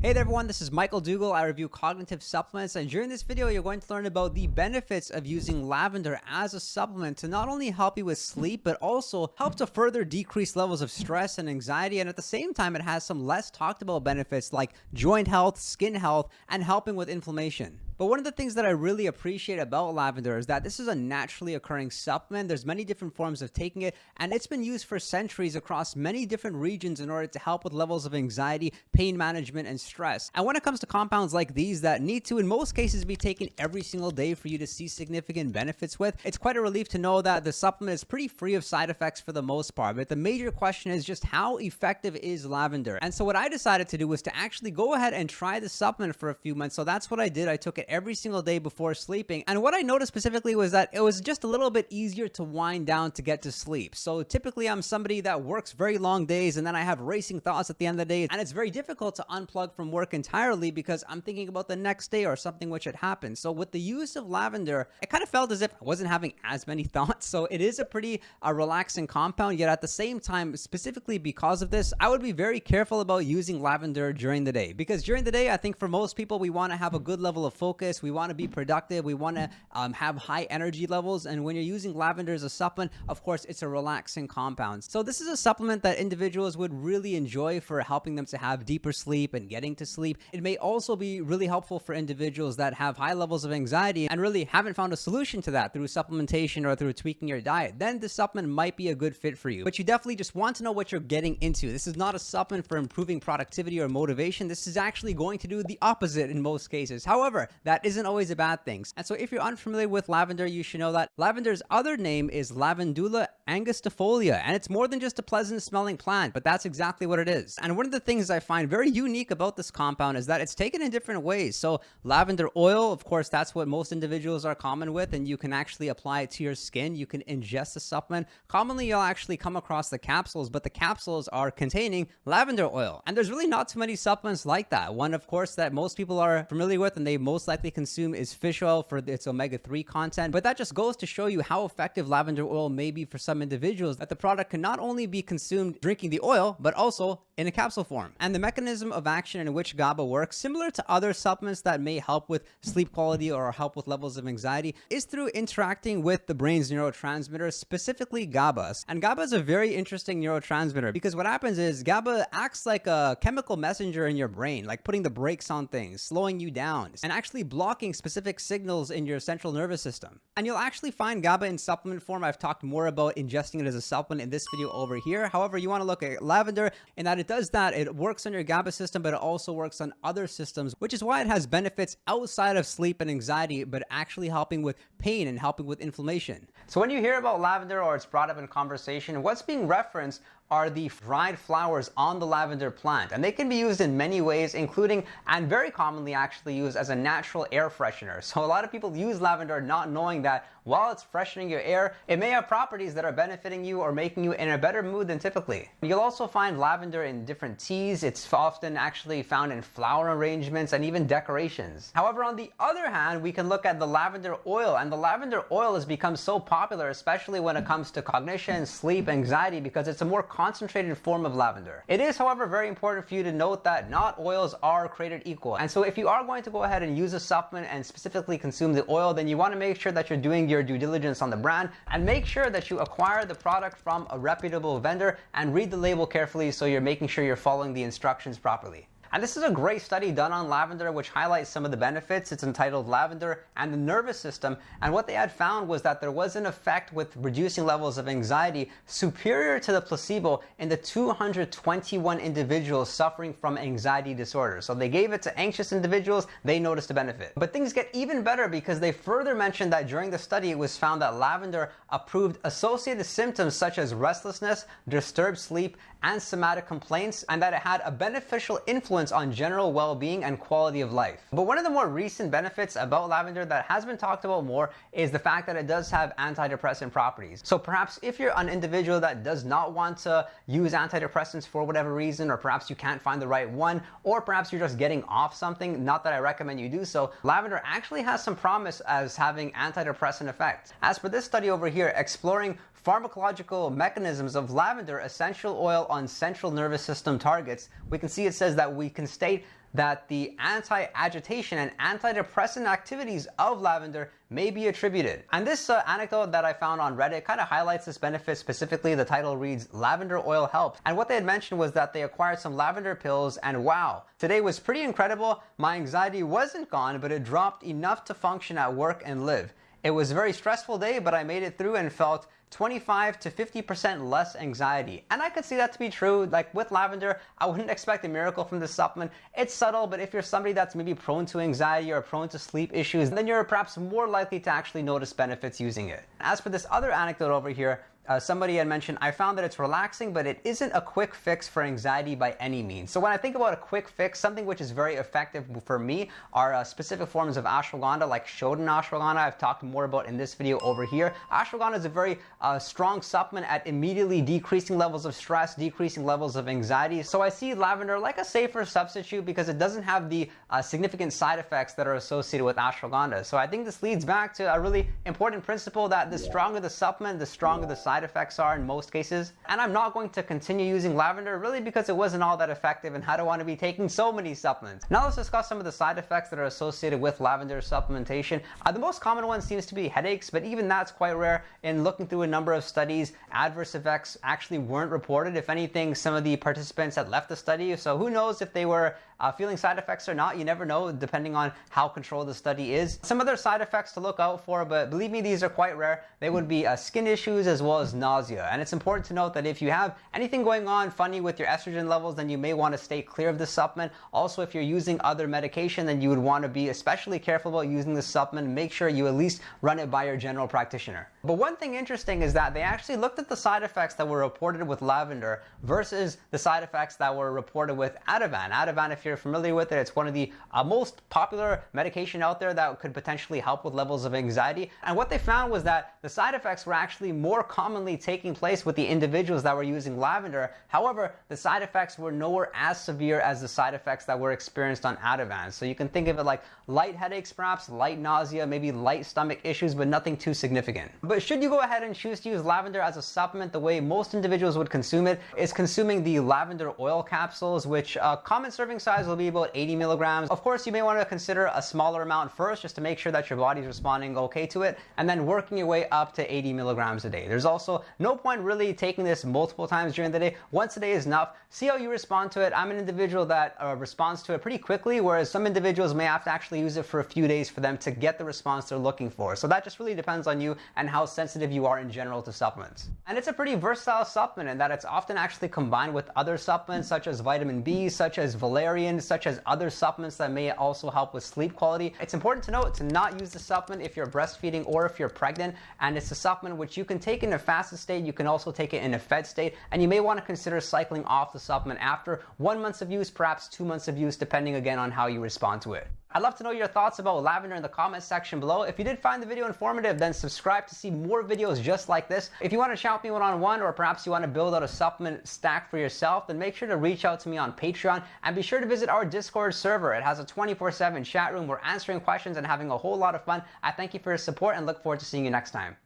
Hey there everyone, this is Michael Dougal. I review cognitive supplements, and during this video you're going to learn about the benefits of using lavender as a supplement to not only help you with sleep but also help to further decrease levels of stress and anxiety, and at the same time it has some less talked about benefits like joint health, skin health, and helping with inflammation. But one of the things that I really appreciate about lavender is that this is a naturally occurring supplement. There's many different forms of taking it, and it's been used for centuries across many different regions in order to help with levels of anxiety, pain management, and stress. And when it comes to compounds like these that need to, in most cases, be taken every single day for you to see significant benefits with, it's quite a relief to know that the supplement is pretty free of side effects for the most part. But the major question is just how effective is lavender? And so what I decided to do was to actually go ahead and try the supplement for a few months. So that's what I did. I took it every single day before sleeping, and what I noticed specifically was that it was just a little bit easier to wind down to get to sleep. So typically I'm somebody that works very long days, and then I have racing thoughts at the end of the day, and it's very difficult to unplug from work entirely because I'm thinking about the next day or something which had happened. So with the use of lavender, it kind of felt as if I wasn't having as many thoughts. So it is a pretty relaxing compound, yet at the same time, specifically because of this, I would be very careful about using lavender during the day, because during the day, I think for most people, we want to have a good level of focus. We want to be productive. We want to have high energy levels. And when you're using lavender as a supplement, of course, it's a relaxing compound. So this is a supplement that individuals would really enjoy for helping them to have deeper sleep and getting to sleep. It may also be really helpful for individuals that have high levels of anxiety and really haven't found a solution to that through supplementation or through tweaking your diet. Then this supplement might be a good fit for you. But you definitely just want to know what you're getting into. This is not a supplement for improving productivity or motivation. This is actually going to do the opposite in most cases. However, that isn't always a bad thing. And so if you're unfamiliar with lavender, you should know that lavender's other name is Lavandula angustifolia, and it's more than just a pleasant smelling plant, but that's exactly what it is. And one of the things I find very unique about this compound is that it's taken in different ways. So lavender oil, of course, that's what most individuals are common with, and you can actually apply it to your skin. You can ingest the supplement. Commonly, you'll actually come across the capsules, but the capsules are containing lavender oil. And there's really not too many supplements like that. One, of course, that most people are familiar with and they most likely consume is fish oil for its omega-3 content. But that just goes to show you how effective lavender oil may be for some individuals, that the product can not only be consumed drinking the oil, but also in a capsule form. And the mechanism of action in which GABA works, similar to other supplements that may help with sleep quality or help with levels of anxiety, is through interacting with the brain's neurotransmitters, specifically GABA. And GABA is a very interesting neurotransmitter because what happens is GABA acts like a chemical messenger in your brain, like putting the brakes on things, slowing you down, and actually blocking specific signals in your central nervous system. And you'll actually find GABA in supplement form. I've talked more about ingesting it as a supplement in this video over here. However, you want to look at lavender in that it does that. It works on your GABA system, but it also works on other systems, which is why it has benefits outside of sleep and anxiety, but actually helping with pain and helping with inflammation. So when you hear about lavender or it's brought up in conversation, what's being referenced are the dried flowers on the lavender plant, and they can be used in many ways, including and very commonly actually used as a natural air freshener. So a lot of people use lavender not knowing that while it's freshening your air, it may have properties that are benefiting you or making you in a better mood than typically. You'll also find lavender in different teas. It's often actually found in flower arrangements and even decorations. However, on the other hand, we can look at the lavender oil, and the lavender oil has become so popular, especially when it comes to cognition, sleep, anxiety, because it's a more concentrated form of lavender. It is, however, very important for you to note that not oils are created equal. And so if you are going to go ahead and use a supplement and specifically consume the oil, then you want to make sure that you're doing your due diligence on the brand and make sure that you acquire the product from a reputable vendor and read the label carefully so you're making sure you're following the instructions properly. And this is a great study done on lavender which highlights some of the benefits. It's entitled Lavender and the Nervous System, and what they had found was that there was an effect with reducing levels of anxiety superior to the placebo in the 221 individuals suffering from anxiety disorders. So they gave it to anxious individuals, they noticed a benefit. But things get even better because they further mentioned that during the study it was found that lavender improved associated symptoms such as restlessness, disturbed sleep, and somatic complaints, and that it had a beneficial influence on general well-being and quality of life. But one of the more recent benefits about lavender that has been talked about more is the fact that it does have antidepressant properties. So perhaps if you're an individual that does not want to use antidepressants for whatever reason, or perhaps you can't find the right one, or perhaps you're just getting off something, not that I recommend you do so, lavender actually has some promise as having antidepressant effects. As for this study over here, exploring pharmacological mechanisms of lavender essential oil on central nervous system targets, we can see it says that we can state that the anti-agitation and antidepressant activities of lavender may be attributed. And this anecdote that I found on Reddit kind of highlights this benefit specifically. The title reads, "Lavender oil helped." And what they had mentioned was that they acquired some lavender pills, and wow, today was pretty incredible. My anxiety wasn't gone, but it dropped enough to function at work and live. It was a very stressful day, but I made it through and felt 25 to 50% less anxiety. And I could see that to be true. Like with lavender, I wouldn't expect a miracle from this supplement. It's subtle, but if you're somebody that's maybe prone to anxiety or prone to sleep issues, then you're perhaps more likely to actually notice benefits using it. As for this other anecdote over here, somebody had mentioned, I found that it's relaxing, but it isn't a quick fix for anxiety by any means. So when I think about a quick fix, something which is very effective for me are specific forms of ashwagandha, like Shodan ashwagandha. I've talked more about in this video over here. Ashwagandha is a very strong supplement at immediately decreasing levels of stress, decreasing levels of anxiety. So I see lavender like a safer substitute because it doesn't have the significant side effects that are associated with ashwagandha. So I think this leads back to a really important principle that the stronger the supplement, the stronger the side effects are in most cases. And I'm not going to continue using lavender really because it wasn't all that effective and I don't want to be taking so many supplements. Now let's discuss some of the side effects that are associated with lavender supplementation. The most common one seems to be headaches, but even that's quite rare. In looking through a number of studies, adverse effects actually weren't reported. If anything, some of the participants had left the study, so who knows if they were feeling side effects or not. You never know depending on how controlled the study is. Some other side effects to look out for, but believe me, these are quite rare. They would be skin issues as well as nausea. And it's important to note that if you have anything going on funny with your estrogen levels, then you may want to stay clear of this supplement. Also, if you're using other medication, then you would want to be especially careful about using this supplement. Make sure you at least run it by your general practitioner. But one thing interesting is that they actually looked at the side effects that were reported with lavender versus the side effects that were reported with Ativan. Ativan, if you're familiar with it, it's one of the most popular medication out there that could potentially help with levels of anxiety. And what they found was that the side effects were actually more commonly taking place with the individuals that were using lavender. However, the side effects were nowhere as severe as the side effects that were experienced on Ativan. So you can think of it like light headaches, perhaps light nausea, maybe light stomach issues, but nothing too significant. But should you go ahead and choose to use lavender as a supplement, the way most individuals would consume it is consuming the lavender oil capsules, which common serving size will be about 80 milligrams. Of course, you may want to consider a smaller amount first just to make sure that your body's responding okay to it, and then working your way up to 80 milligrams a day. There's also no point really taking this multiple times during the day. Once a day is enough. See how you respond to it. I'm an individual that responds to it pretty quickly, whereas some individuals may have to actually use it for a few days for them to get the response they're looking for. So that just really depends on you and how sensitive you are in general to supplements. And it's a pretty versatile supplement in that it's often actually combined with other supplements such as vitamin B, such as valerian, such as other supplements that may also help with sleep quality. It's important to note to not use the supplement if you're breastfeeding or if you're pregnant, and it's a supplement which you can take in a fasted state. You can also take it in a fed state, and you may want to consider cycling off the supplement after 1 month of use, perhaps 2 months of use, depending again on how you respond to it. I'd love to know your thoughts about lavender in the comments section below. If you did find the video informative, then subscribe to see more videos just like this. If you want to chat with me one-on-one, or perhaps you want to build out a supplement stack for yourself, then make sure to reach out to me on Patreon, and be sure to visit our Discord server. It has a 24/7 chat room. We're answering questions and having a whole lot of fun. I thank you for your support and look forward to seeing you next time.